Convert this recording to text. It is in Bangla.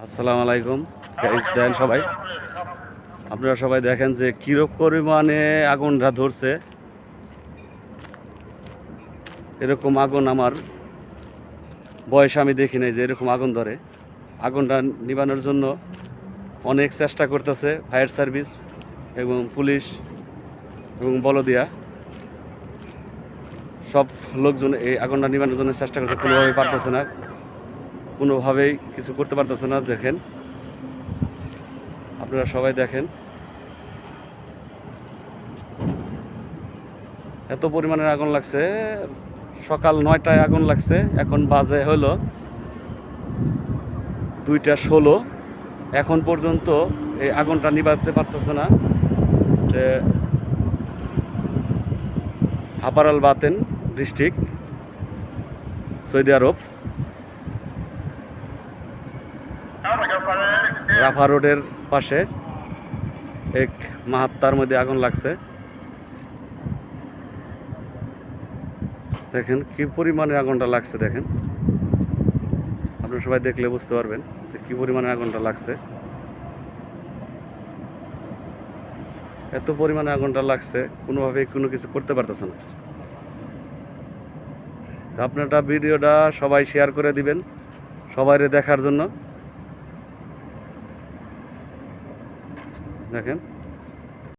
আসসালামু আলাইকুম গাইস, দেন সবাই আপনারা সবাই দেখেন যে কিরকম পরিমাণে আগুনটা ধরছে। এরকম আগুন আমার বয়সে আমি দেখি নাই যে এরকম আগুন ধরে। আগুনটা নিবানোর জন্য অনেক চেষ্টা করতেছে ফায়ার সার্ভিস এবং পুলিশ এবং বলদিয়া সব লোকজন এই আগুনটা নিবানোর জন্য চেষ্টা করতে কোনোভাবেই পারতেছে না, কোনোভাবেই কিছু করতে পারতেছে না। দেখেন আপনারা সবাই দেখেন এত পরিমাণের আগুন লাগছে। সকাল 9টায় আগুন লাগছে, এখন বাজে হলো 2টা 16। এখন পর্যন্ত এই আগুনটা নিভাতে পারতেছে না। হাপার বাতেন ডিস্ট্রিক্ট, সৌদি আরব, রাফা রোডের পাশে এক মাহাত্মার মধ্যে আগুন লাগছে। দেখেন কি পরিমাণে আগুনটা লাগছে। দেখেন আপনারা সবাই দেখলে বুঝতে পারবেন যে কি পরিমাণে আগুনটা লাগছে। এত পরিমাণে আগুনটা লাগছে, কোনোভাবেই কোনো কিছু করতে পারতেছে না। আপনারা ভিডিওটা সবাই শেয়ার করে দিবেন সবাইরে দেখার জন্য। দেখেন